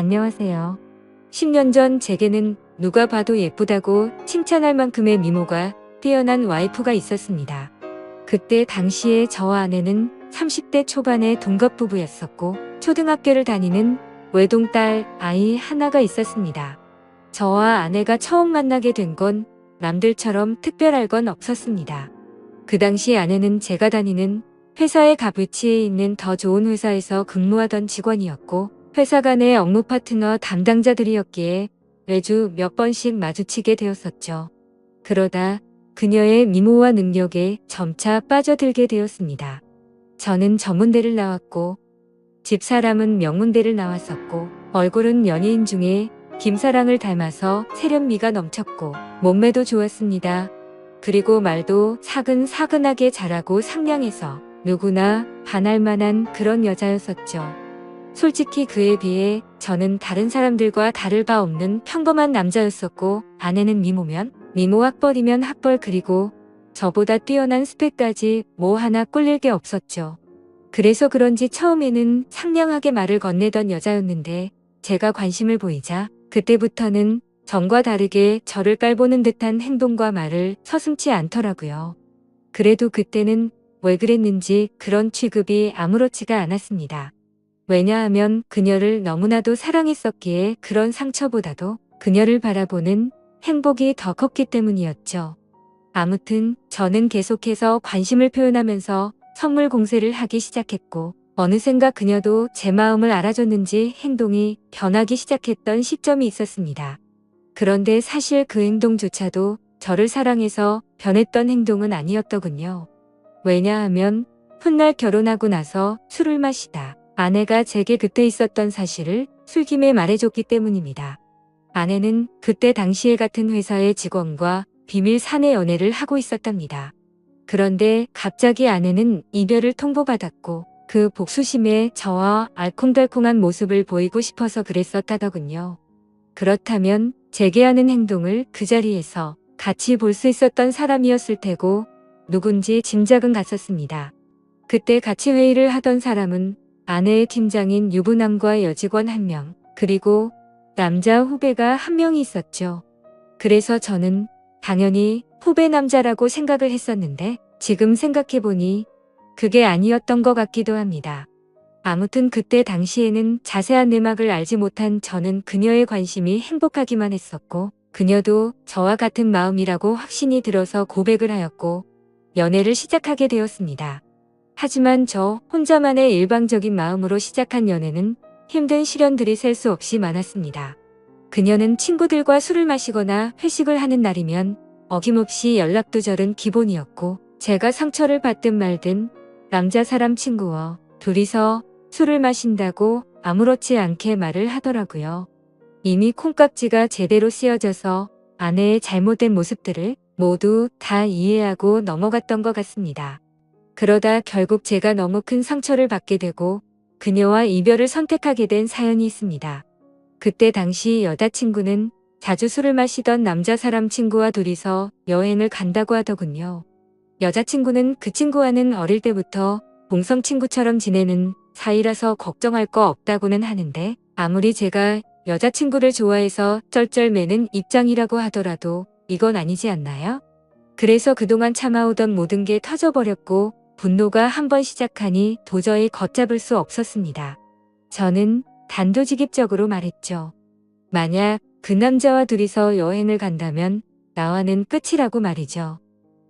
안녕하세요. 10년 전 제게는 누가 봐도 예쁘다고 칭찬할 만큼의 미모가 뛰어난 와이프가 있었습니다. 그때 당시에 저와 아내는 30대 초반의 동갑 부부였었고 초등학교를 다니는 외동딸 아이 하나가 있었습니다. 저와 아내가 처음 만나게 된 건 남들처럼 특별할 건 없었습니다. 그 당시 아내는 제가 다니는 회사의 갑위치에 있는 더 좋은 회사에서 근무하던 직원이었고 회사 간의 업무 파트너 담당자들이었기에 매주 몇 번씩 마주치게 되었었죠. 그러다 그녀의 미모와 능력에 점차 빠져들게 되었습니다. 저는 전문대를 나왔고 집사람은 명문대를 나왔었고 얼굴은 연예인 중에 김사랑을 닮아서 세련미가 넘쳤고 몸매도 좋았습니다. 그리고 말도 사근사근하게 잘하고 상냥해서 누구나 반할 만한 그런 여자였었죠. 솔직히 그에 비해 저는 다른 사람들과 다를 바 없는 평범한 남자였었고 아내는 미모면 미모 학벌이면 학벌 그리고 저보다 뛰어난 스펙까지 뭐 하나 꿀릴 게 없었죠. 그래서 그런지 처음에는 상냥하게 말을 건네던 여자였는데 제가 관심을 보이자 그때부터는 전과 다르게 저를 깔보는 듯한 행동과 말을 서슴지 않더라고요. 그래도 그때는 왜 그랬는지 그런 취급이 아무렇지가 않았습니다. 왜냐하면 그녀를 너무나도 사랑했었기에 그런 상처보다도 그녀를 바라보는 행복이 더 컸기 때문이었죠. 아무튼 저는 계속해서 관심을 표현하면서 선물 공세를 하기 시작했고 어느샌가 그녀도 제 마음을 알아줬는지 행동이 변하기 시작했던 시점이 있었습니다. 그런데 사실 그 행동조차도 저를 사랑해서 변했던 행동은 아니었더군요. 왜냐하면 훗날 결혼하고 나서 술을 마시다 아내가 제게 그때 있었던 사실을 술김에 말해줬기 때문입니다. 아내는 그때 당시에 같은 회사의 직원과 비밀 사내 연애를 하고 있었답니다. 그런데 갑자기 아내는 이별을 통보받았고 그 복수심에 저와 알콩달콩한 모습을 보이고 싶어서 그랬었다더군요. 그렇다면 제게 하는 행동을 그 자리에서 같이 볼 수 있었던 사람이었을 테고 누군지 짐작은 갔었습니다. 그때 같이 회의를 하던 사람은 아내의 팀장인 유부남과 여직원 1명, 그리고 남자 후배가 1명이 있었죠. 그래서 저는 당연히 후배 남자라고 생각을 했었는데 지금 생각해보니 그게 아니었던 것 같기도 합니다. 아무튼 그때 당시에는 자세한 내막을 알지 못한 저는 그녀의 관심이 행복하기만 했었고 그녀도 저와 같은 마음이라고 확신이 들어서 고백을 하였고 연애를 시작하게 되었습니다. 하지만 저 혼자만의 일방적인 마음으로 시작한 연애는 힘든 시련들이 셀 수 없이 많았습니다. 그녀는 친구들과 술을 마시거나 회식을 하는 날이면 어김없이 연락두절은 기본이었고 제가 상처를 받든 말든 남자 사람 친구와 둘이서 술을 마신다고 아무렇지 않게 말을 하더라고요. 이미 콩깍지가 제대로 씌어져서 아내의 잘못된 모습들을 모두 다 이해하고 넘어갔던 것 같습니다. 그러다 결국 제가 너무 큰 상처를 받게 되고 그녀와 이별을 선택하게 된 사연이 있습니다. 그때 당시 여자친구는 자주 술을 마시던 남자 사람 친구와 둘이서 여행을 간다고 하더군요. 여자친구는 그 친구와는 어릴 때부터 동성 친구처럼 지내는 사이라서 걱정할 거 없다고는 하는데 아무리 제가 여자친구를 좋아해서 쩔쩔매는 입장이라고 하더라도 이건 아니지 않나요? 그래서 그동안 참아오던 모든 게 터져버렸고 분노가 한번 시작하니 도저히 걷잡을 수 없었습니다. 저는 단도직입적으로 말했죠. 만약 그 남자와 둘이서 여행을 간다면 나와는 끝이라고 말이죠.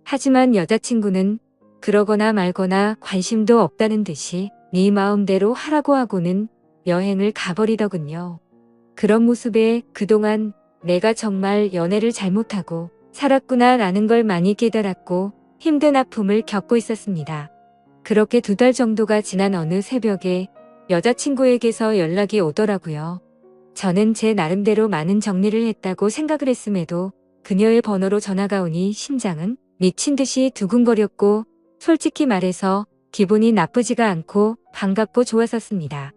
하지만 여자친구는 그러거나 말거나 관심도 없다는 듯이 네 마음대로 하라고 하고는 여행을 가버리더군요. 그런 모습에 그동안 내가 정말 연애를 잘못하고 살았구나 라는 걸 많이 깨달았고 힘든 아픔을 겪고 있었습니다. 그렇게 2달 정도가 지난 어느 새벽에 여자친구에게서 연락이 오더라고요. 저는 제 나름대로 많은 정리를 했다고 생각을 했음에도 그녀의 번호로 전화가 오니 심장은 미친 듯이 두근거렸고 솔직히 말해서 기분이 나쁘지가 않고 반갑고 좋았었습니다.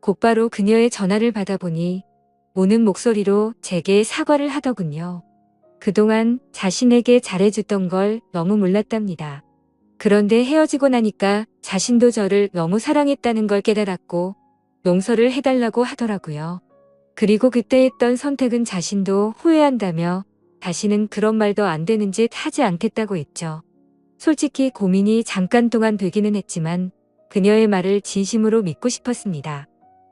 곧바로 그녀의 전화를 받아보니 우는 목소리로 제게 사과를 하더군요. 그동안 자신에게 잘해줬던 걸 너무 몰랐답니다. 그런데 헤어지고 나니까 자신도 저를 너무 사랑했다는 걸 깨달았고 용서를 해달라고 하더라고요. 그리고 그때 했던 선택은 자신도 후회한다며 다시는 그런 말도 안 되는 짓 하지 않겠다고 했죠. 솔직히 고민이 잠깐 동안 되기는 했지만 그녀의 말을 진심으로 믿고 싶었습니다.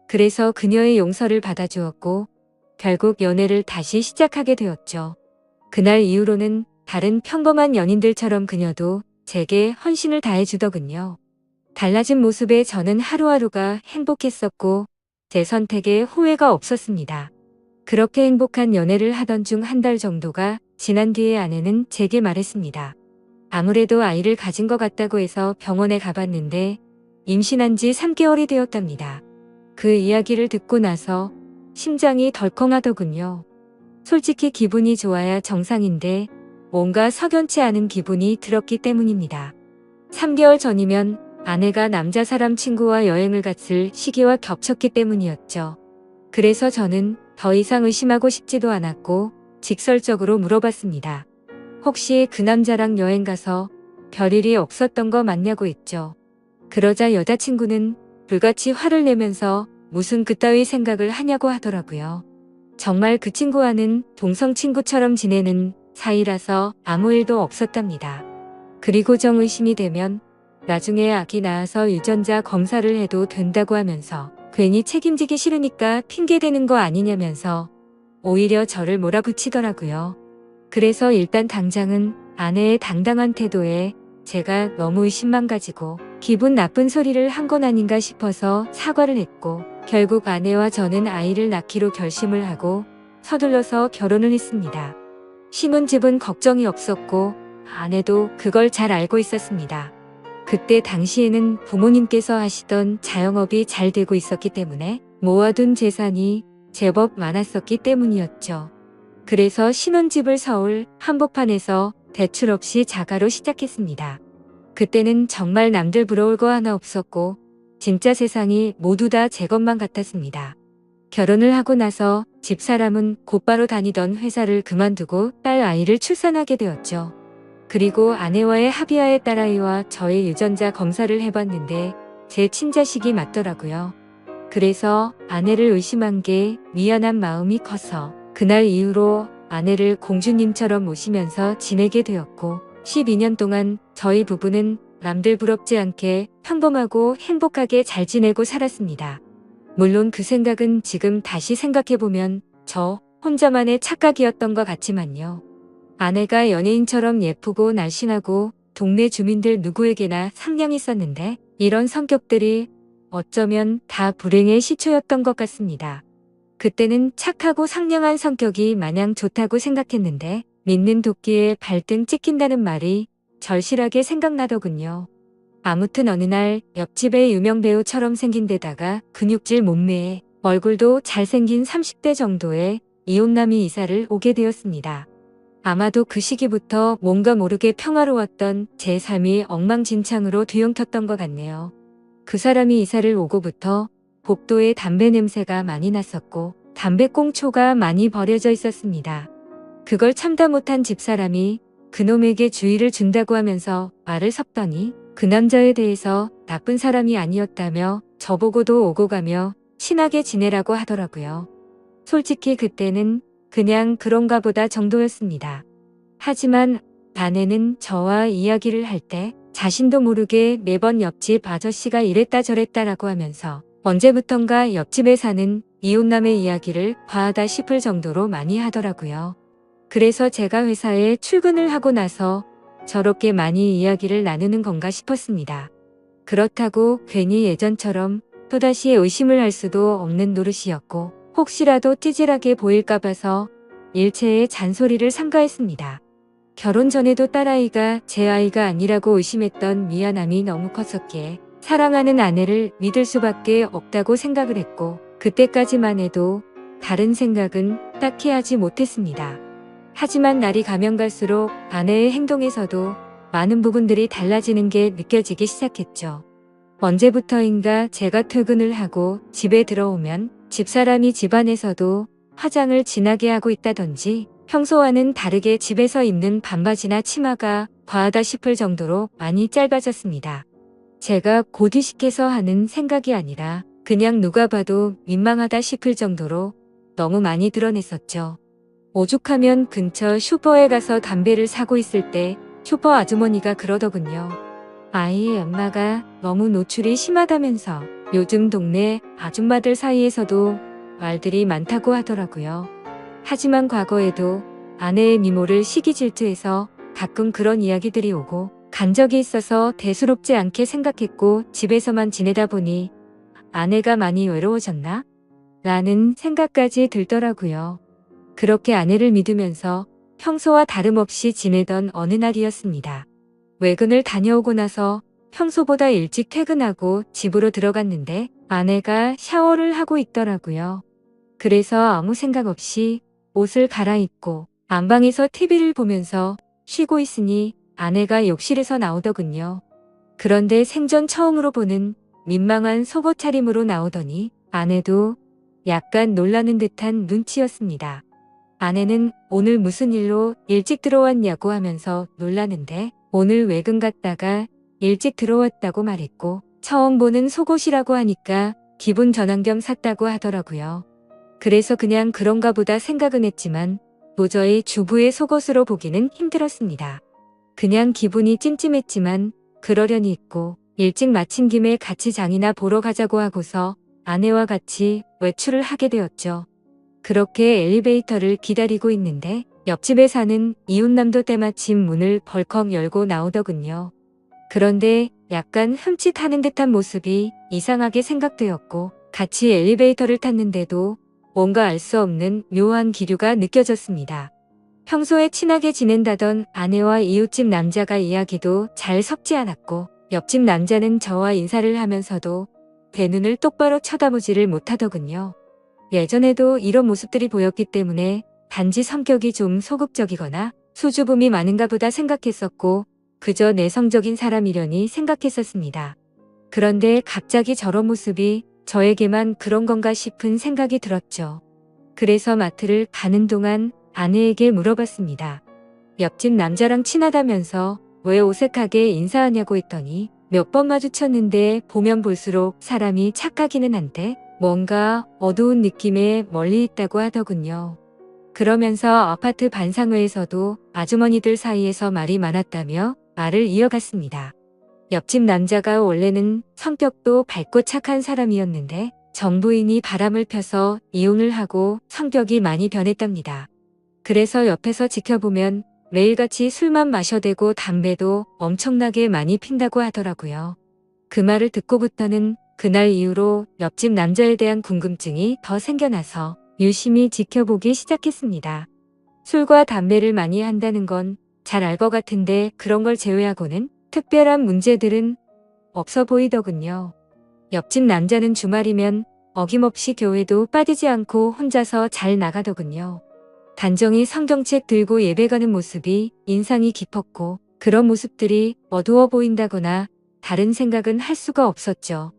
그래서 그녀의 용서를 받아주었고 결국 연애를 다시 시작하게 되었죠. 그날 이후로는 다른 평범한 연인들처럼 그녀도 제게 헌신을 다해주더군요. 달라진 모습에 저는 하루하루가 행복했었고 제 선택에 후회가 없었습니다. 그렇게 행복한 연애를 하던 중 한 달 정도가 지난 뒤에 아내는 제게 말했습니다. 아무래도 아이를 가진 것 같다고 해서 병원에 가봤는데 임신한 지 3개월이 되었답니다. 그 이야기를 듣고 나서 심장이 덜컹하더군요. 솔직히 기분이 좋아야 정상인데 뭔가 석연치 않은 기분이 들었기 때문입니다. 3개월 전이면 아내가 남자 사람 친구와 여행을 갔을 시기와 겹쳤기 때문이었죠. 그래서 저는 더 이상 의심하고 싶지도 않았고 직설적으로 물어봤습니다. 혹시 그 남자랑 여행 가서 별일이 없었던 거 맞냐고 했죠. 그러자 여자친구는 불같이 화를 내면서 무슨 그따위 생각을 하냐고 하더라고요. 정말 그 친구와는 동성 친구처럼 지내는 사이라서 아무 일도 없었답니다. 그리고 정의심이 되면 나중에 아기 낳아서 유전자 검사를 해도 된다고 하면서 괜히 책임지기 싫으니까 핑계대는 거 아니냐면서 오히려 저를 몰아붙이더라고요. 그래서 일단 당장은 아내의 당당한 태도에 제가 너무 의심만 가지고 기분 나쁜 소리를 한 건 아닌가 싶어서 사과를 했고 결국 아내와 저는 아이를 낳기로 결심을 하고 서둘러서 결혼을 했습니다. 신혼집은 걱정이 없었고 아내도 그걸 잘 알고 있었습니다. 그때 당시에는 부모님께서 하시던 자영업이 잘 되고 있었기 때문에 모아둔 재산이 제법 많았었기 때문이었죠. 그래서 신혼집을 서울 한복판에서 대출 없이 자가로 시작했습니다. 그때는 정말 남들 부러울 거 하나 없었고 진짜 세상이 모두 다 제 것만 같았습니다. 결혼을 하고 나서 집사람은 곧바로 다니던 회사를 그만두고 딸 아이를 출산하게 되었죠. 그리고 아내와의 합의하에 딸아이와 저의 유전자 검사를 해봤는데 제 친자식이 맞더라고요. 그래서 아내를 의심한 게 미안한 마음이 커서 그날 이후로 아내를 공주님처럼 모시면서 지내게 되었고 12년 동안 저희 부부는 남들 부럽지 않게 평범하고 행복하게 잘 지내고 살았습니다. 물론 그 생각은 지금 다시 생각해보면 저 혼자만의 착각이었던 것 같지만요. 아내가 연예인처럼 예쁘고 날씬하고 동네 주민들 누구에게나 상냥했었는데 이런 성격들이 어쩌면 다 불행의 시초였던 것 같습니다. 그때는 착하고 상냥한 성격이 마냥 좋다고 생각했는데 믿는 도끼에 발등 찍힌다는 말이 절실하게 생각나더군요. 아무튼 어느 날 옆집의 유명 배우처럼 생긴 데다가 근육질 몸매에 얼굴도 잘생긴 30대 정도의 이혼남이 이사를 오게 되었습니다. 아마도 그 시기부터 뭔가 모르게 평화로웠던 제 삶이 엉망진창으로 뒤엉켰던 것 같네요. 그 사람이 이사를 오고부터 복도에 담배 냄새가 많이 났었고 담배 꽁초가 많이 버려져 있었습니다. 그걸 참다 못한 집사람이 그놈에게 주의를 준다고 하면서 말을 섞더니 그 남자에 대해서 나쁜 사람이 아니었다며 저보고도 오고 가며 친하게 지내라고 하더라고요. 솔직히 그때는 그냥 그런가 보다 정도였습니다. 하지만 아내는 저와 이야기를 할 때 자신도 모르게 매번 옆집 아저씨가 이랬다 저랬다라고 하면서 언제부턴가 옆집에 사는 이혼남의 이야기를 과하다 싶을 정도로 많이 하더라고요. 그래서 제가 회사에 출근을 하고 나서 저렇게 많이 이야기를 나누는 건가 싶었습니다. 그렇다고 괜히 예전처럼 또다시 의심을 할 수도 없는 노릇이었고 혹시라도 찌질하게 보일까 봐서 일체의 잔소리를 삼가했습니다. 결혼 전에도 딸아이가 제 아이가 아니라고 의심했던 미안함이 너무 컸었기에 사랑하는 아내를 믿을 수밖에 없다고 생각을 했고 그때까지만 해도 다른 생각은 딱히 하지 못했습니다. 하지만 날이 가면 갈수록 아내의 행동에서도 많은 부분들이 달라지는 게 느껴지기 시작했죠. 언제부터인가 제가 퇴근을 하고 집에 들어오면 집사람이 집안에서도 화장을 진하게 하고 있다든지 평소와는 다르게 집에서 입는 반바지나 치마가 과하다 싶을 정도로 많이 짧아졌습니다. 제가 고지식해서 하는 생각이 아니라 그냥 누가 봐도 민망하다 싶을 정도로 너무 많이 드러냈었죠. 오죽하면 근처 슈퍼에 가서 담배를 사고 있을 때 슈퍼 아주머니가 그러더군요. 아이의 엄마가 너무 노출이 심하다면서 요즘 동네 아줌마들 사이에서도 말들이 많다고 하더라고요. 하지만 과거에도 아내의 미모를 시기 질투해서 가끔 그런 이야기들이 오고 간 적이 있어서 대수롭지 않게 생각했고 집에서만 지내다 보니 아내가 많이 외로워졌나? 라는 생각까지 들더라고요. 그렇게 아내를 믿으면서 평소와 다름없이 지내던 어느 날이었습니다. 외근을 다녀오고 나서 평소보다 일찍 퇴근하고 집으로 들어갔는데 아내가 샤워를 하고 있더라고요. 그래서 아무 생각 없이 옷을 갈아입고 안방에서 TV를 보면서 쉬고 있으니 아내가 욕실에서 나오더군요. 그런데 생전 처음으로 보는 민망한 속옷 차림으로 나오더니 아내도 약간 놀라는 듯한 눈치였습니다. 아내는 오늘 무슨 일로 일찍 들어왔냐고 하면서 놀라는데 오늘 외근 갔다가 일찍 들어왔다고 말했고 처음 보는 속옷이라고 하니까 기분 전환 겸 샀다고 하더라고요. 그래서 그냥 그런가 보다 생각은 했지만 도저히 주부의 속옷으로 보기는 힘들었습니다. 그냥 기분이 찜찜했지만 그러려니 했고 일찍 마친 김에 같이 장이나 보러 가자고 하고서 아내와 같이 외출을 하게 되었죠. 그렇게 엘리베이터를 기다리고 있는데 옆집에 사는 이웃남도 때마침 문을 벌컥 열고 나오더군요. 그런데 약간 흠칫하는 듯한 모습이 이상하게 생각되었고 같이 엘리베이터를 탔는데도 뭔가 알 수 없는 묘한 기류가 느껴졌습니다. 평소에 친하게 지낸다던 아내와 이웃집 남자가 이야기도 잘 섞지 않았고 옆집 남자는 저와 인사를 하면서도 제 눈을 똑바로 쳐다보지를 못하더군요. 예전에도 이런 모습들이 보였기 때문에 단지 성격이 좀 소극적이거나 수줍음이 많은가 보다 생각했었고 그저 내성적인 사람이려니 생각했었습니다. 그런데 갑자기 저런 모습이 저에게만 그런 건가 싶은 생각이 들었죠. 그래서 마트를 가는 동안 아내에게 물어봤습니다. 옆집 남자랑 친하다면서 왜 어색하게 인사하냐고 했더니 몇 번 마주쳤는데 보면 볼수록 사람이 착하기는 한데 뭔가 어두운 느낌에 멀리 있다고 하더군요. 그러면서 아파트 반상회에서도 아주머니들 사이에서 말이 많았다며 말을 이어갔습니다. 옆집 남자가 원래는 성격도 밝고 착한 사람이었는데 정부인이 바람을 펴서 이혼을 하고 성격이 많이 변했답니다. 그래서 옆에서 지켜보면 매일같이 술만 마셔대고 담배도 엄청나게 많이 핀다고 하더라고요. 그 말을 듣고부터는 그날 이후로 옆집 남자에 대한 궁금증이 더 생겨나서 유심히 지켜보기 시작했습니다. 술과 담배를 많이 한다는 건 잘 알 것 같은데 그런 걸 제외하고는 특별한 문제들은 없어 보이더군요. 옆집 남자는 주말이면 어김없이 교회도 빠지지 않고 혼자서 잘 나가더군요. 단정히 성경책 들고 예배 가는 모습이 인상이 깊었고 그런 모습들이 어두워 보인다거나 다른 생각은 할 수가 없었죠.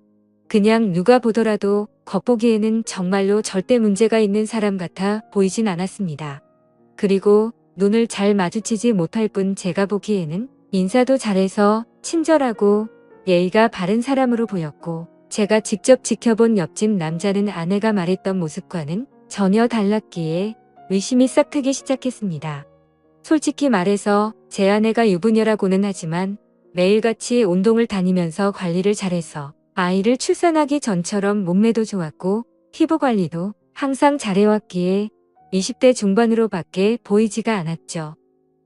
그냥 누가 보더라도 겉보기에는 정말로 절대 문제가 있는 사람 같아 보이진 않았습니다. 그리고 눈을 잘 마주치지 못할 뿐 제가 보기에는 인사도 잘해서 친절하고 예의가 바른 사람으로 보였고 제가 직접 지켜본 옆집 남자는 아내가 말했던 모습과는 전혀 달랐기에 의심이 싹트기 시작했습니다. 솔직히 말해서 제 아내가 유부녀라고는 하지만 매일같이 운동을 다니면서 관리를 잘해서 아이를 출산하기 전처럼 몸매도 좋았고 피부 관리도 항상 잘해왔기에 20대 중반으로밖에 보이지가 않았죠.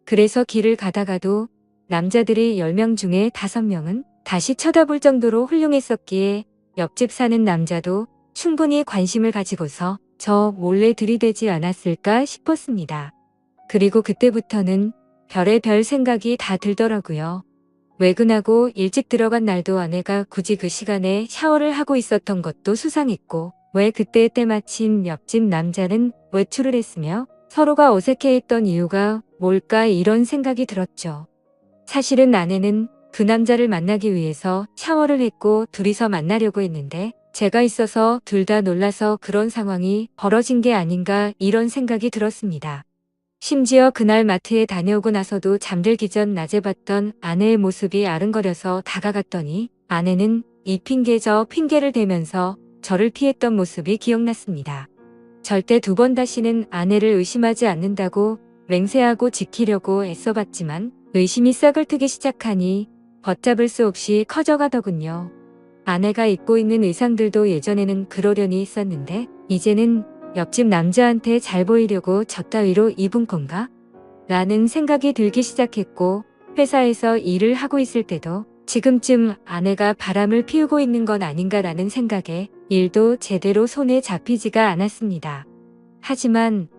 그래서 길을 가다가도 남자들이 10명 중에 5명은 다시 쳐다볼 정도로 훌륭했었기에 옆집 사는 남자도 충분히 관심을 가지고서 저 몰래 들이대지 않았을까 싶었습니다. 그리고 그때부터는 별의별 생각이 다 들더라고요. 외근하고 일찍 들어간 날도 아내가 굳이 그 시간에 샤워를 하고 있었던 것도 수상했고 왜 그때 때마침 옆집 남자는 외출을 했으며 서로가 어색해했던 이유가 뭘까 이런 생각이 들었죠. 사실은 아내는 그 남자를 만나기 위해서 샤워를 했고 둘이서 만나려고 했는데 제가 있어서 둘 다 놀라서 그런 상황이 벌어진 게 아닌가 이런 생각이 들었습니다. 심지어 그날 마트에 다녀오고 나서도 잠들기 전 낮에 봤던 아내의 모습이 아른거려서 다가갔더니 아내는 이 핑계 저 핑계를 대면서 저를 피했던 모습이 기억났습니다. 절대 두 번 다시는 아내를 의심하지 않는다고 맹세하고 지키려고 애써봤지만 의심이 싹을 트기 시작하니 걷잡을 수 없이 커져가더군요. 아내가 입고 있는 의상들도 예전에는 그러려니 했었는데 이제는 옆집 남자한테 잘 보이려고 저 따위로 입은 건가? 라는 생각이 들기 시작했고 회사에서 일을 하고 있을 때도 지금쯤 아내가 바람을 피우고 있는 건 아닌가라는 생각에 일도 제대로 손에 잡히지가 않았습니다. 하지만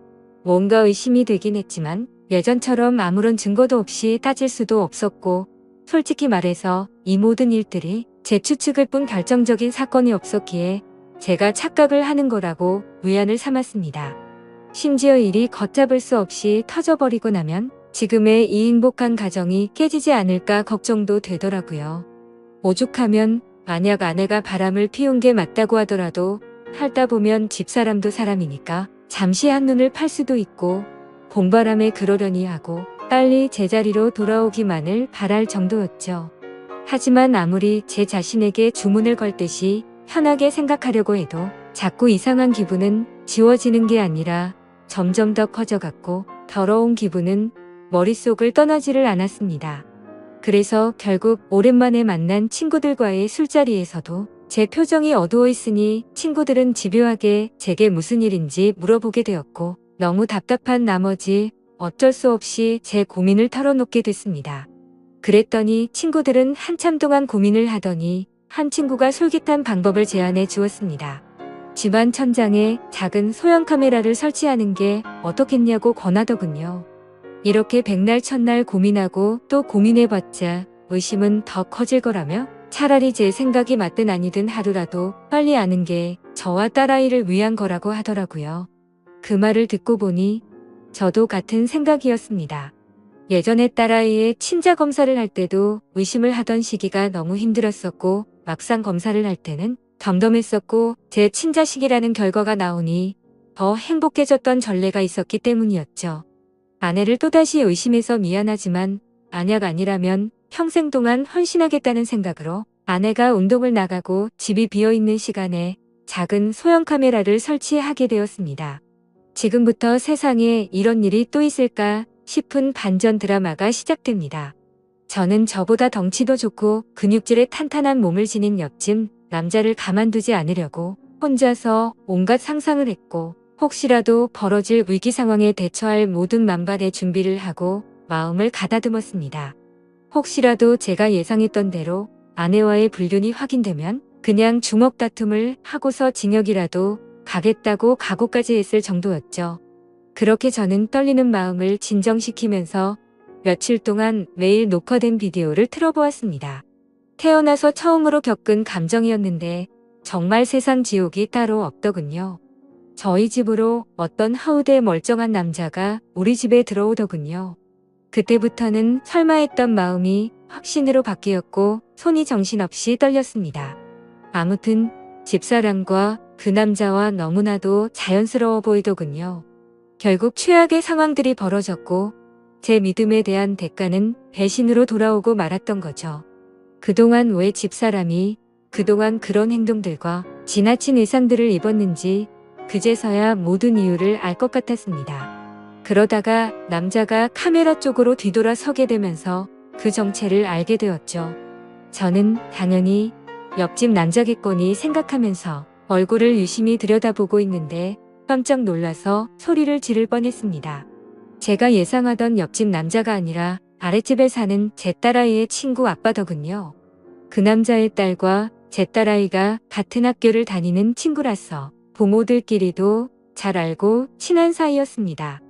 뭔가 의심이 되긴 했지만 예전처럼 아무런 증거도 없이 따질 수도 없었고 솔직히 말해서 이 모든 일들이 제 추측을 뿐 결정적인 사건이 없었기에 제가 착각을 하는 거라고 위안을 삼았습니다. 심지어 일이 걷잡을 수 없이 터져버리고 나면 지금의 이 행복한 가정이 깨지지 않을까 걱정도 되더라고요. 오죽하면 만약 아내가 바람을 피운 게 맞다고 하더라도 살다 보면 집사람도 사람이니까 잠시 한눈을 팔 수도 있고 봄바람에 그러려니 하고 빨리 제자리로 돌아오기만을 바랄 정도였죠. 하지만 아무리 제 자신에게 주문을 걸 듯이 편하게 생각하려고 해도 자꾸 이상한 기분은 지워지는 게 아니라 점점 더 커져갔고 더러운 기분은 머릿속을 떠나지를 않았습니다. 그래서 결국 오랜만에 만난 친구들과의 술자리에서도 제 표정이 어두워 있으니 친구들은 집요하게 제게 무슨 일인지 물어보게 되었고 너무 답답한 나머지 어쩔 수 없이 제 고민을 털어놓게 됐습니다. 그랬더니 친구들은 한참 동안 고민을 하더니 한 친구가 솔깃한 방법을 제안해 주었습니다. 집안 천장에 작은 소형 카메라를 설치하는 게 어떻겠냐고 권하더군요. 이렇게 백날 첫날 고민하고 또 고민해봤자 의심은 더 커질 거라며 차라리 제 생각이 맞든 아니든 하루라도 빨리 아는 게 저와 딸아이를 위한 거라고 하더라고요. 그 말을 듣고 보니 저도 같은 생각이었습니다. 예전에 딸아이의 친자 검사를 할 때도 의심을 하던 시기가 너무 힘들었었고 막상 검사를 할 때는 덤덤했었고 제 친자식이라는 결과가 나오니 더 행복해졌던 전례가 있었기 때문이었죠. 아내를 또다시 의심해서 미안하지만 만약 아니라면 평생 동안 헌신하겠다는 생각으로 아내가 운동을 나가고 집이 비어있는 시간에 작은 소형 카메라를 설치하게 되었습니다. 지금부터 세상에 이런 일이 또 있을까 싶은 반전 드라마가 시작됩니다. 저는 저보다 덩치도 좋고 근육질의 탄탄한 몸을 지닌 옆집 남자를 가만두지 않으려고 혼자서 온갖 상상을 했고 혹시라도 벌어질 위기 상황에 대처할 모든 만반의 준비를 하고 마음을 가다듬었습니다. 혹시라도 제가 예상했던 대로 아내와의 불륜이 확인되면 그냥 주먹 다툼을 하고서 징역이라도 가겠다고 각오까지 했을 정도였죠. 그렇게 저는 떨리는 마음을 진정시키면서 며칠 동안 매일 녹화된 비디오를 틀어보았습니다. 태어나서 처음으로 겪은 감정이었는데 정말 세상 지옥이 따로 없더군요. 저희 집으로 어떤 하우대 멀쩡한 남자가 우리 집에 들어오더군요. 그때부터는 설마 했던 마음이 확신으로 바뀌었고 손이 정신없이 떨렸습니다. 아무튼 집사람과 그 남자와 너무나도 자연스러워 보이더군요. 결국 최악의 상황들이 벌어졌고 제 믿음에 대한 대가는 배신으로 돌아오고 말았던 거죠. 그동안 왜 집사람이 그동안 그런 행동들과 지나친 의상들을 입었는지 그제서야 모든 이유를 알 것 같았습니다. 그러다가 남자가 카메라 쪽으로 뒤돌아 서게 되면서 그 정체를 알게 되었죠. 저는 당연히 옆집 남자겠거니 생각하면서 얼굴을 유심히 들여다보고 있는데 깜짝 놀라서 소리를 지를 뻔했습니다. 제가 예상하던 옆집 남자가 아니라 아랫집에 사는 제 딸아이의 친구 아빠더군요. 그 남자의 딸과 제 딸아이가 같은 학교를 다니는 친구라서 부모들끼리도 잘 알고 친한 사이였습니다.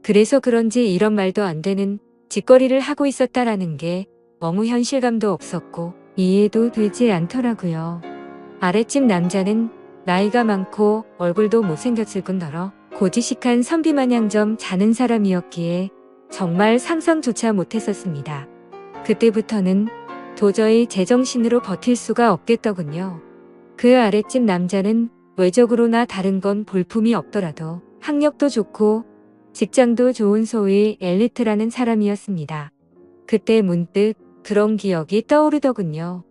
그래서 그런지 이런 말도 안 되는 짓거리를 하고 있었다라는 게 너무 현실감도 없었고 이해도 되지 않더라고요. 아랫집 남자는 나이가 많고 얼굴도 못생겼을 뿐더러 고지식한 선비마냥 점 자는 사람이었기에 정말 상상조차 못했었습니다. 그때부터는 도저히 제정신으로 버틸 수가 없겠더군요. 그 아랫집 남자는 외적으로나 다른 건 볼품이 없더라도 학력도 좋고 직장도 좋은 소위 엘리트라는 사람이었습니다. 그때 문득 그런 기억이 떠오르더군요.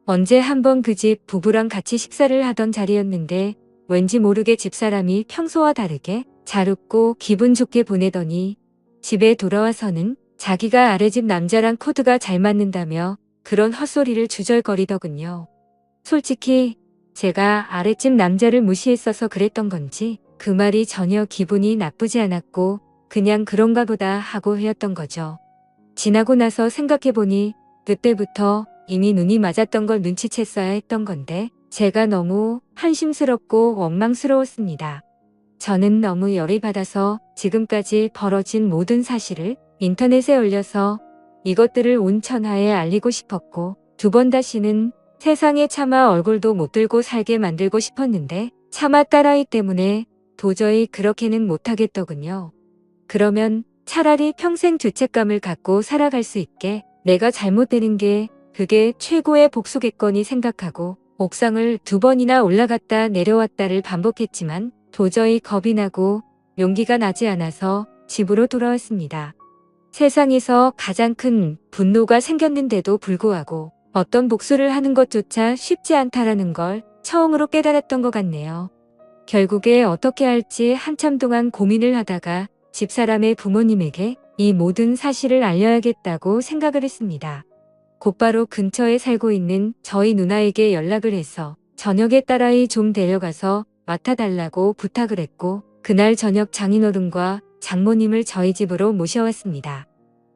언제 한번 그 집 부부랑 같이 식사를 하던 자리였는데 왠지 모르게 집사람이 평소와 다르게 잘 웃고 기분 좋게 보내더니 집에 돌아와서는 자기가 아래집 남자랑 코드가 잘 맞는다며 그런 헛소리를 주절거리더군요. 솔직히 제가 아랫집 남자를 무시했어서 그랬던 건지 그 말이 전혀 기분이 나쁘지 않았고 그냥 그런가 보다 하고 헤었던 거죠. 지나고 나서 생각해보니 그때부터 이미 눈이 맞았던 걸 눈치챘어야 했던 건데 제가 너무 한심스럽고 원망스러웠습니다. 저는 너무 열이 받아서 지금까지 벌어진 모든 사실을 인터넷에 올려서 이것들을 온 천하에 알리고 싶었고 2번 다시는 세상에 차마 얼굴도 못 들고 살게 만들고 싶었는데 차마 딸아이 때문에 도저히 그렇게는 못하겠더군요. 그러면 차라리 평생 죄책감을 갖고 살아갈 수 있게 내가 잘못되는 게 그게 최고의 복수겠거니 생각하고 옥상을 2번이나 올라갔다 내려왔다를 반복했지만 도저히 겁이 나고 용기가 나지 않아서 집으로 돌아왔습니다. 세상에서 가장 큰 분노가 생겼는데도 불구하고 어떤 복수를 하는 것조차 쉽지 않다라는 걸 처음으로 깨달았던 것 같네요. 결국에 어떻게 할지 한참 동안 고민을 하다가 집사람의 부모님에게 이 모든 사실을 알려야겠다고 생각을 했습니다. 곧바로 근처에 살고 있는 저희 누나에게 연락을 해서 저녁에 딸아이 좀 데려가서 맡아달라고 부탁을 했고 그날 저녁 장인어른과 장모님을 저희 집으로 모셔왔습니다.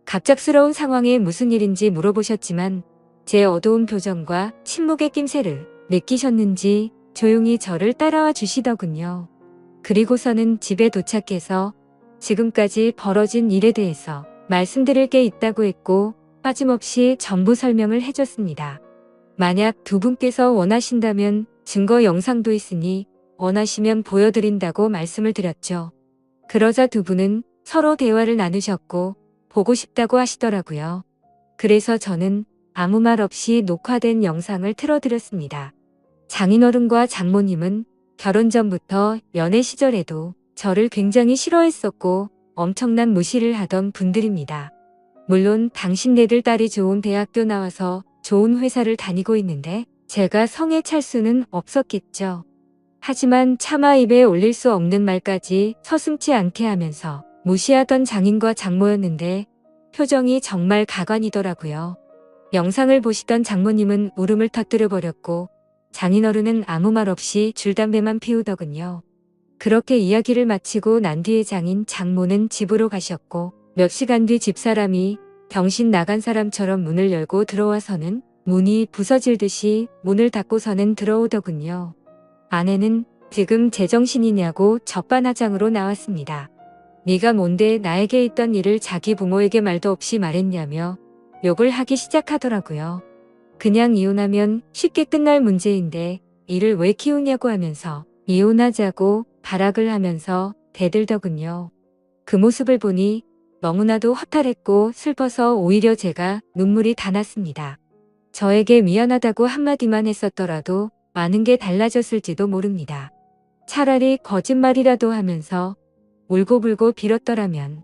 갑작스러운 상황에 무슨 일인지 물어보셨지만 제 어두운 표정과 침묵의 낌새를 느끼셨는지 조용히 저를 따라와 주시더군요. 그리고서는 집에 도착해서 지금까지 벌어진 일에 대해서 말씀드릴 게 있다고 했고 빠짐없이 전부 설명을 해줬습니다. 만약 2분께서 원하신다면 증거 영상도 있으니 원하시면 보여드린다고 말씀을 드렸죠. 그러자 2분은 서로 대화를 나누셨고 보고 싶다고 하시더라고요. 그래서 저는 아무 말 없이 녹화된 영상을 틀어드렸습니다. 장인어른과 장모님은 결혼 전부터 연애 시절에도 저를 굉장히 싫어했었고 엄청난 무시를 하던 분들입니다. 물론 당신네들 딸이 좋은 대학교 나와서 좋은 회사를 다니고 있는데 제가 성에 찰 수는 없었겠죠. 하지만 차마 입에 올릴 수 없는 말까지 서슴지 않게 하면서 무시하던 장인과 장모였는데 표정이 정말 가관이더라고요. 영상을 보시던 장모님은 울음을 터뜨려 버렸고 장인어른은 아무 말 없이 줄담배만 피우더군요. 그렇게 이야기를 마치고 난 뒤에 장모는 집으로 가셨고 몇 시간 뒤 집사람이 병신 나간 사람처럼 문을 열고 들어와서는 문이 부서질 듯이 문을 닫고서는 들어오더군요. 아내는 지금 제정신이냐고 적반하장으로 나왔습니다. 네가 뭔데 나에게 있던 일을 자기 부모에게 말도 없이 말했냐며 욕을 하기 시작하더라고요. 그냥 이혼하면 쉽게 끝날 문제인데 이를 왜 키우냐고 하면서 이혼하자고 발악을 하면서 대들더군요. 그 모습을 보니 너무나도 허탈했고 슬퍼서 오히려 제가 눈물이 다 났습니다. 저에게 미안하다고 한마디만 했었더라도 많은 게 달라졌을지도 모릅니다. 차라리 거짓말이라도 하면서 울고불고 빌었더라면,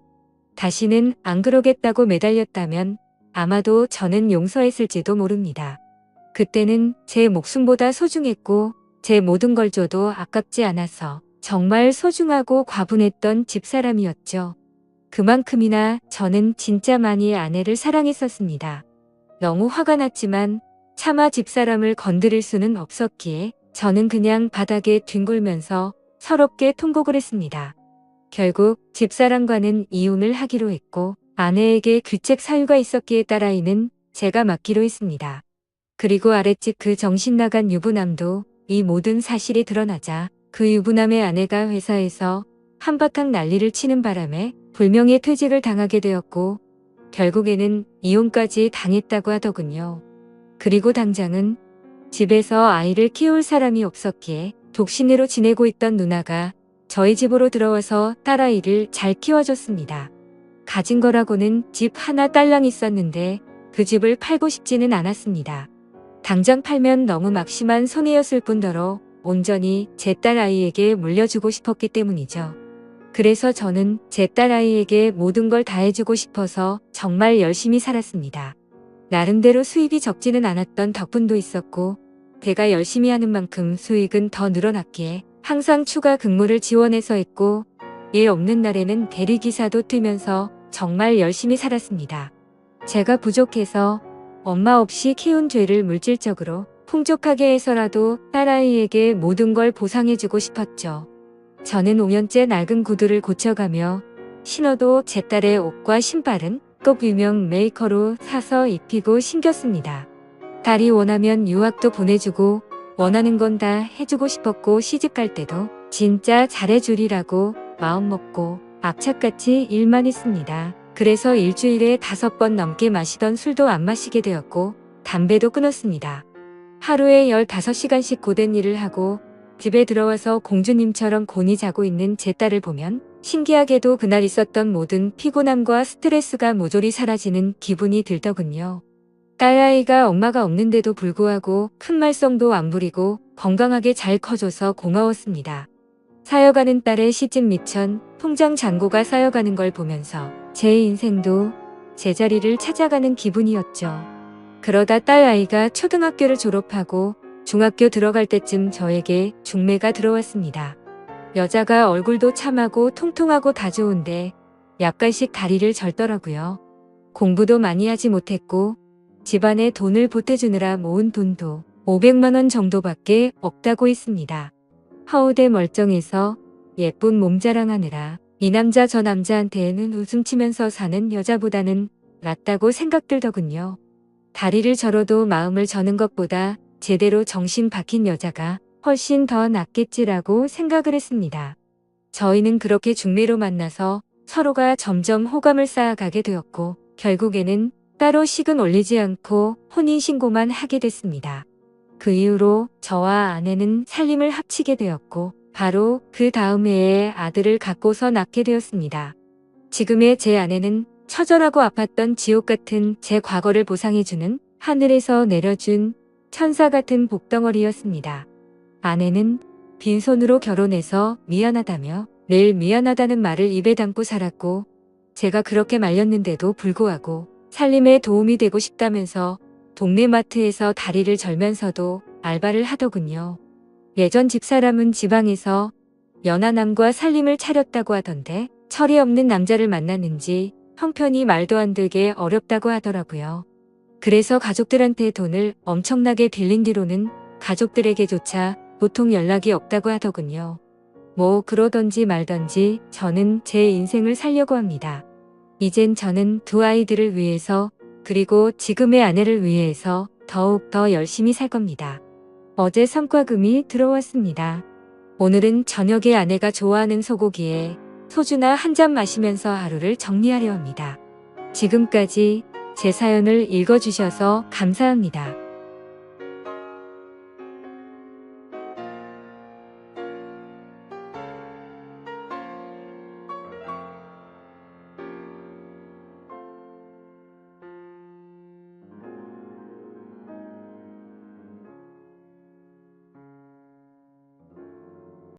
다시는 안 그러겠다고 매달렸다면 아마도 저는 용서했을지도 모릅니다. 그때는 제 목숨보다 소중했고 제 모든 걸 줘도 아깝지 않아서 정말 소중하고 과분했던 집사람이었죠. 그만큼이나 저는 진짜 많이 아내를 사랑했었습니다. 너무 화가 났지만 차마 집사람을 건드릴 수는 없었기에 저는 그냥 바닥에 뒹굴면서 서럽게 통곡을 했습니다. 결국 집사람과는 이혼을 하기로 했고 아내에게 귀책 사유가 있었기에 딸아이는 제가 맡기로 했습니다. 그리고 아랫집 그 정신나간 유부남도 이 모든 사실이 드러나자 그 유부남의 아내가 회사에서 한바탕 난리를 치는 바람에 불명예 퇴직을 당하게 되었고 결국에는 이혼까지 당했다고 하더군요. 그리고 당장은 집에서 아이를 키울 사람이 없었기에 독신으로 지내고 있던 누나가 저희 집으로 들어와서 딸아이를 잘 키워줬습니다. 가진 거라고는 집 하나 딸랑 있었는데 그 집을 팔고 싶지는 않았습니다. 당장 팔면 너무 막심한 손해였을 뿐더러 온전히 제 딸아이에게 물려주고 싶었기 때문이죠. 그래서 저는 제 딸아이에게 모든 걸 다 해주고 싶어서 정말 열심히 살았습니다. 나름대로 수입이 적지는 않았던 덕분도 있었고 제가 열심히 하는 만큼 수익은 더 늘어났기에 항상 추가 근무를 지원해서 했고 일 없는 날에는 대리기사도 뛰면서 정말 열심히 살았습니다. 제가 부족해서 엄마 없이 키운 죄를 물질적으로 풍족하게 해서라도 딸아이에게 모든 걸 보상해주고 싶었죠. 저는 5년째 낡은 구두를 고쳐가며 신어도 제 딸의 옷과 신발은 꼭 유명 메이커로 사서 입히고 신겼습니다. 딸이 원하면 유학도 보내주고 원하는 건 다 해주고 싶었고 시집갈 때도 진짜 잘해주리라고 마음먹고 악착같이 일만 했습니다. 그래서 일주일에 5번 넘게 마시던 술도 안 마시게 되었고 담배도 끊었습니다. 하루에 15시간씩 고된 일을 하고 집에 들어와서 공주님처럼 곤히 자고 있는 제 딸을 보면 신기하게도 그날 있었던 모든 피곤함과 스트레스가 모조리 사라지는 기분이 들더군요. 딸아이가 엄마가 없는데도 불구하고 큰 말썽도 안 부리고 건강하게 잘 커줘서 고마웠습니다. 쌓여가는 딸의 시집 미천 통장 잔고가 쌓여가는 걸 보면서 제 인생도 제자리를 찾아가는 기분이었죠. 그러다 딸아이가 초등학교를 졸업하고 중학교 들어갈 때쯤 저에게 중매가 들어왔습니다. 여자가 얼굴도 참하고 통통하고 다 좋은데 약간씩 다리를 절더라고요. 공부도 많이 하지 못했고 집안에 돈을 보태주느라 모은 돈도 500만 원 정도밖에 없다고 했습니다. 허우대 멀쩡해서 예쁜 몸자랑하느라 이 남자 저 남자한테는 웃음치면서 사는 여자보다는 낫다고 생각들더군요. 다리를 절어도 마음을 저는 것보다 제대로 정신 박힌 여자가 훨씬 더 낫겠지라고 생각을 했습니다. 저희는 그렇게 중매로 만나서 서로가 점점 호감을 쌓아가게 되었고 결국에는 따로 식은 올리지 않고 혼인신고만 하게 됐습니다. 그 이후로 저와 아내는 살림을 합치게 되었고 바로 그 다음 해에 아들을 갖고서 낳게 되었습니다. 지금의 제 아내는 처절하고 아팠던 지옥 같은 제 과거를 보상해주는 하늘에서 내려준 천사 같은 복덩어리였습니다. 아내는 빈손으로 결혼해서 미안하다며 늘 미안하다는 말을 입에 담고 살았고 제가 그렇게 말렸는데도 불구하고 살림에 도움이 되고 싶다면서 동네 마트에서 다리를 절면서도 알바를 하더군요. 예전 집사람은 지방에서 연하남과 살림을 차렸다고 하던데 철이 없는 남자를 만났는지 형편이 말도 안 되게 어렵다고 하더라고요. 그래서 가족들한테 돈을 엄청나게 빌린 뒤로는 가족들에게조차 보통 연락이 없다고 하더군요. 뭐 그러던지 말던지 저는 제 인생을 살려고 합니다. 이젠 저는 두 아이들을 위해서 그리고 지금의 아내를 위해서 더욱 더 열심히 살 겁니다. 어제 성과금이 들어왔습니다. 오늘은 저녁에 아내가 좋아하는 소고기에 소주나 한 잔 마시면서 하루를 정리하려 합니다. 지금까지 제 사연을 읽어주셔서 감사합니다.